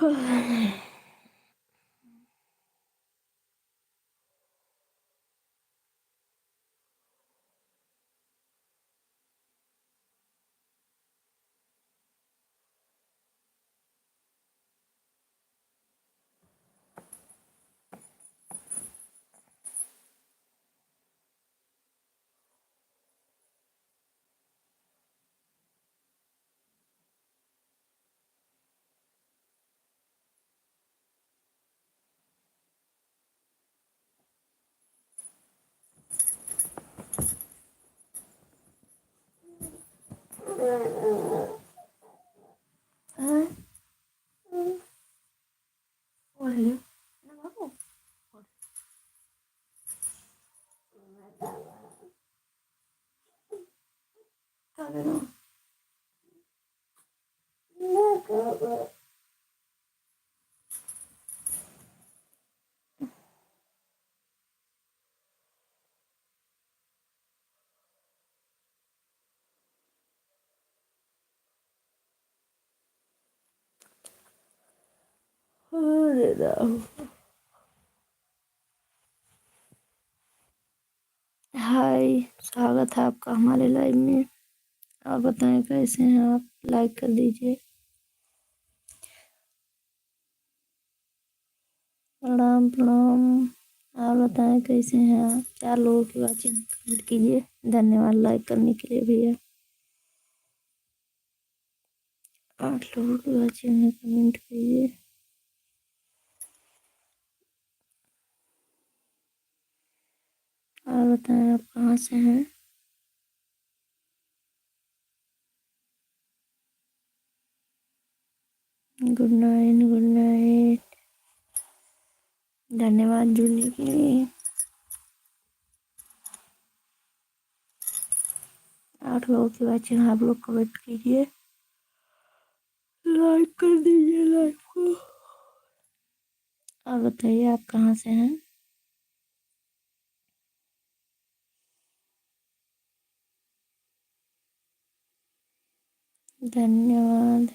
हाय, स्वागत है आपका हमारे लाइव में। आप बताएं कैसे हैं आप? लाइक कर दीजिए। प्रणाम प्रणाम। आप बताएं कैसे हैं आप? 4 लोगों की वाचिंग कमेंट कीजिए। धन्यवाद लाइक करने के लिए भैया। 8 लोगों की वाचिंग है, कमेंट कीजिए। आप बताएं आप कहाँ से हैं? Good night, good night. धन्यवाद जुड़ने के लिए। 8 लोगों की वाचिंग, आप लोग कमेंट कीजिए, लाइक कर दीजिए लाइव को। आप बताइए आप कहाँ से हैं? धन्यवाद।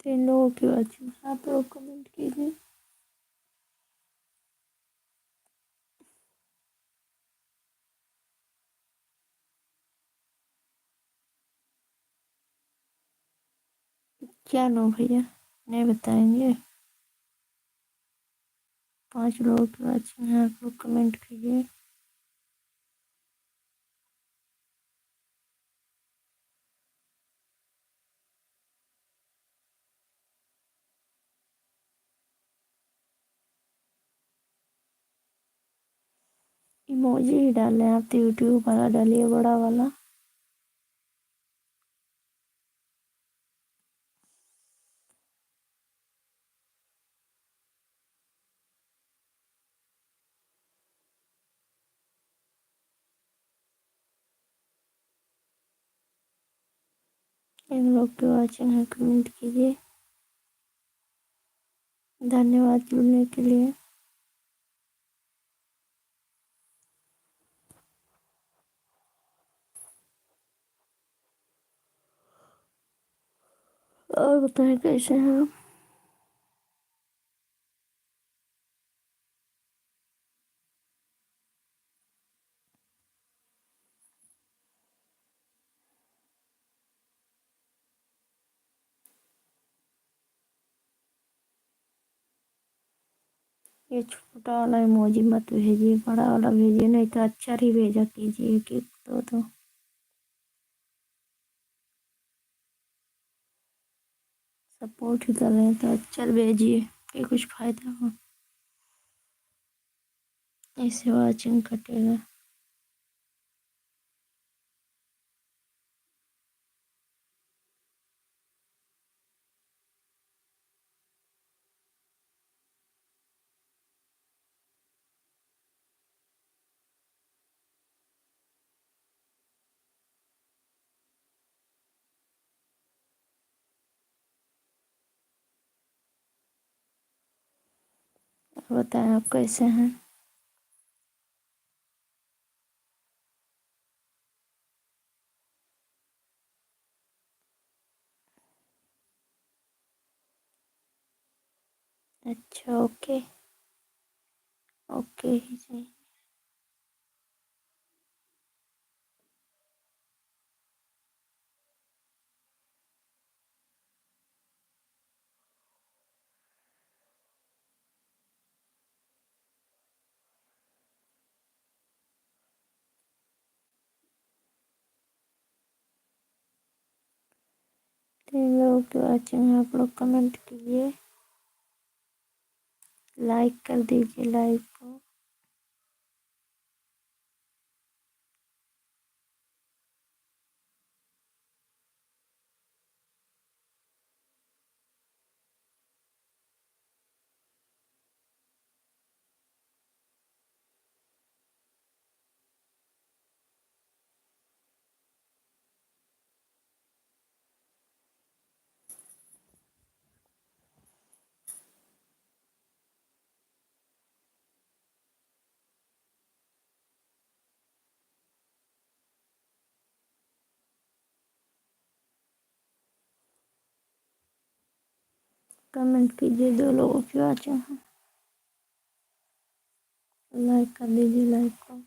तीन लोगों की वाचिंग, आप लोग कमेंट कीजिए। क्या नो भैया, नहीं बताएंगे? 5 लोगों की वाचिंग है, आप लोग कमेंट कीजिए। इमोजी ही डालें आप तो, यूट्यूब वाला डालिए, बड़ा वाला। इन लोग की वाचिंग है, कमेंट कीजिए। धन्यवाद जुड़ने के लिए। और बताएं कैसे हैं आप? ये छोटा वाला इमोजी मत भेजिए, बड़ा वाला भेजिए, नहीं तो अच्छा ही भेजा कीजिए कि तो सपोर्ट ही कर रहे हैं तो अच्छा भेजिए कि कुछ फायदा हो। इससे वाचिंग कटेगा। बताएं आप कैसे हैं। अच्छा, ओके। ओके जी। तीन लोगों की वॉचिंग है, आप लोग कमेंट कीजिए, लाइक कर दीजिए लाइव को। कमेंट कीजिए, दो लोगों की वॉचिंग है, लाइक कर दीजिए लाइव को।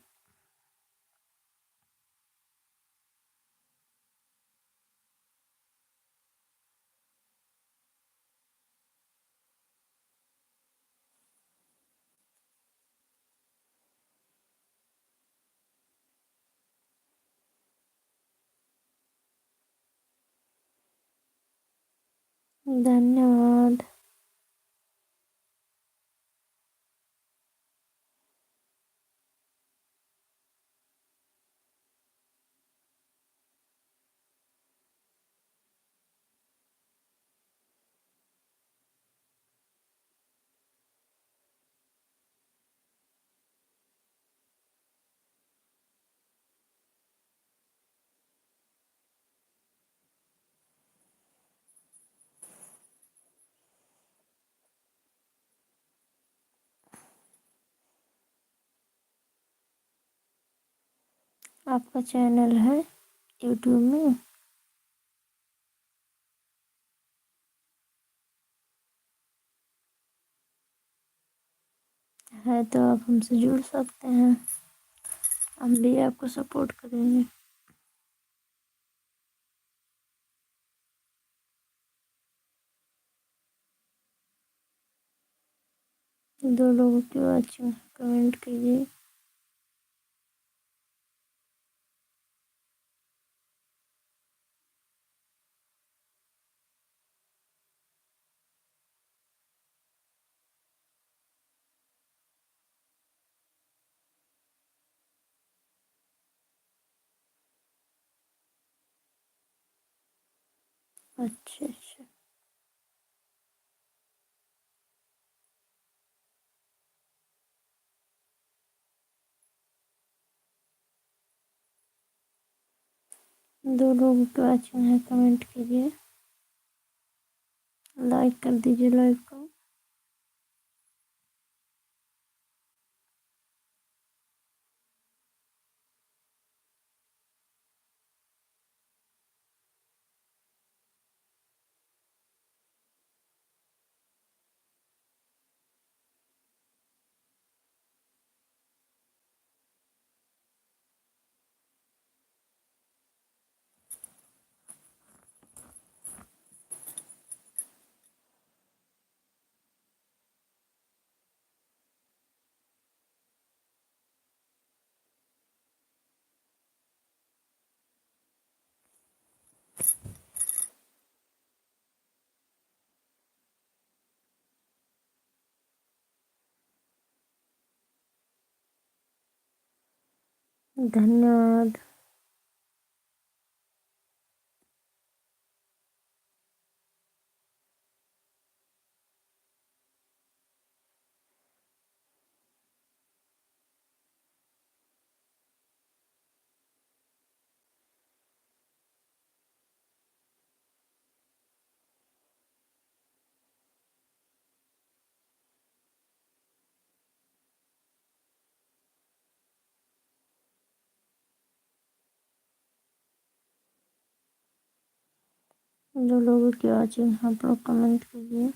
धन्यवाद। आपका चैनल है यूट्यूब में? है तो आप हमसे जुड़ सकते हैं, हम भी आपको सपोर्ट करेंगे। दो लोगों की वॉचिंग, कमेंट कीजिए। अच्छा अच्छा। दो लोगों की वॉचिंग है, कमेंट कीजिए, लाइक कर दीजिए लाइव को। धन्यवाद। जो लोगों की वॉचिंग आप लोग कमेंट कीजिए।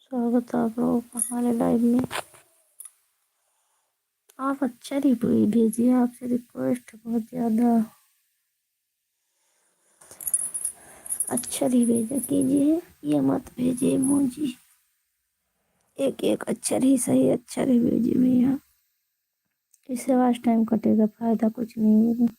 स्वागत है आप लोगों का हमारे लाइव में। आप अच्छा रिप्लाई भेजिए, आपसे रिक्वेस्ट बहुत ज़्यादा। अक्षर ही भेजा कीजिए, ये मत भेजिए इमोजी। एक एक अक्षर ही सही, अक्षर ही भेजिए भैया। इससे वास्ट टाइम कटेगा, फायदा कुछ नहीं होगा।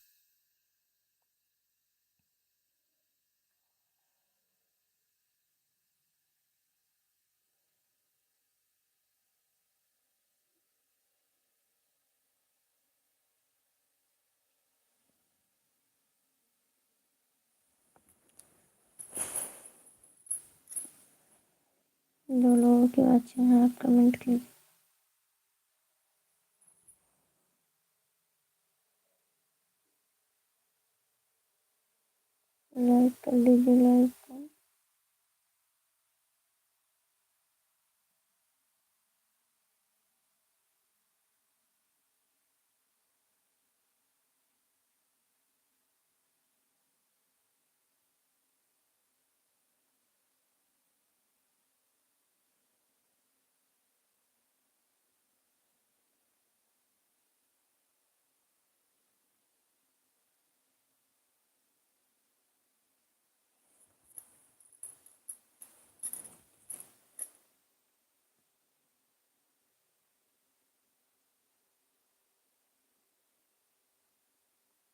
जो लोगों की वॉचिंग है आप कमेंट कीजिए, लाइक कर लीजिए, लाइक कर।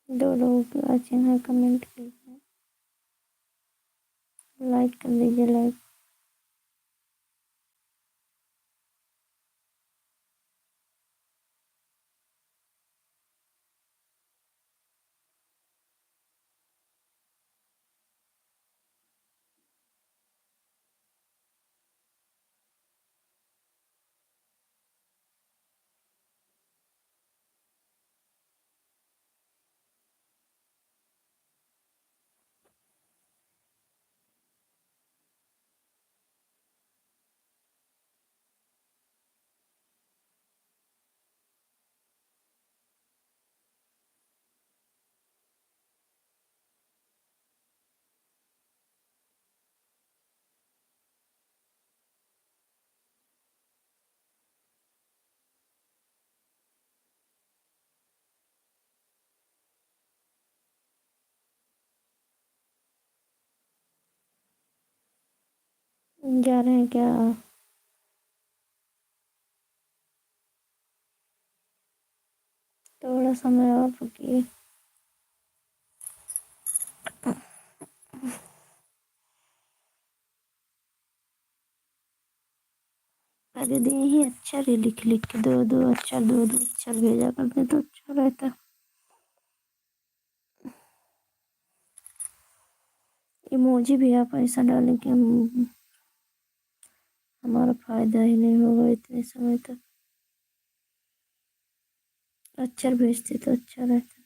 जो लोगों की वॉचिंग है कमेंट कीजिए, लाइक कर दीजिए, लाइक। जा रहे हैं क्या? थोड़ा समय और रुकिए। अरे दे ही अक्षर ही लिख लिख के दो दो अक्षर, दो दो अक्षर भेजा करते तो अच्छा रहता। इमोजी भी आप ऐसा डालें कि हमारा फायदा ही नहीं होगा इतने समय तक। अक्षर भेजते तो अच्छा रहता।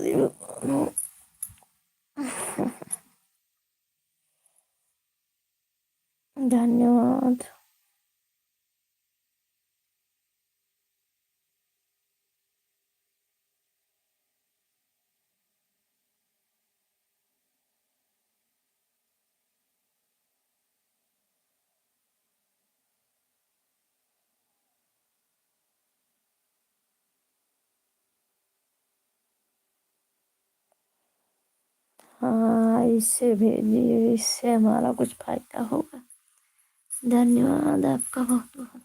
गणपति भगवान। धन्यवाद। हाँ, इससे भेजिए, इससे हमारा कुछ फायदा होगा। धन्यवाद आपका बहुत बहुत।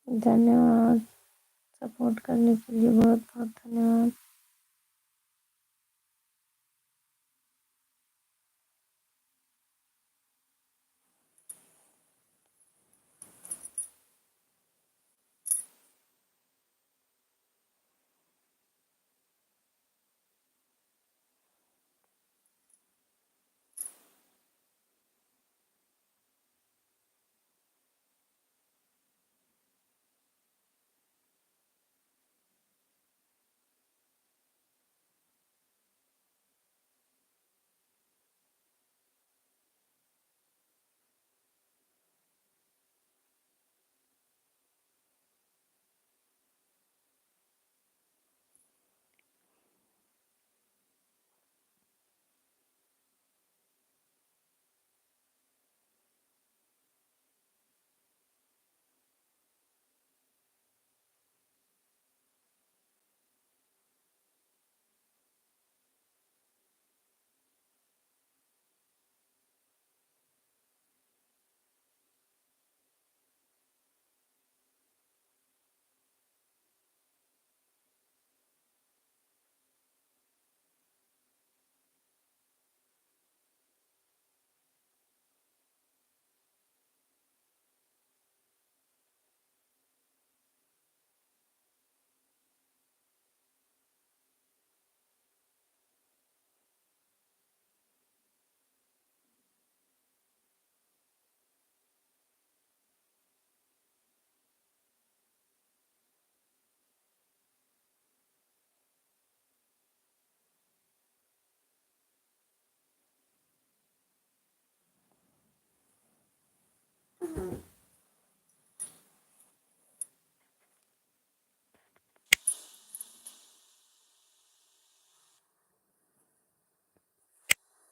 धन्यवाद, सपोर्ट करने के लिए बहुत बहुत धन्यवाद।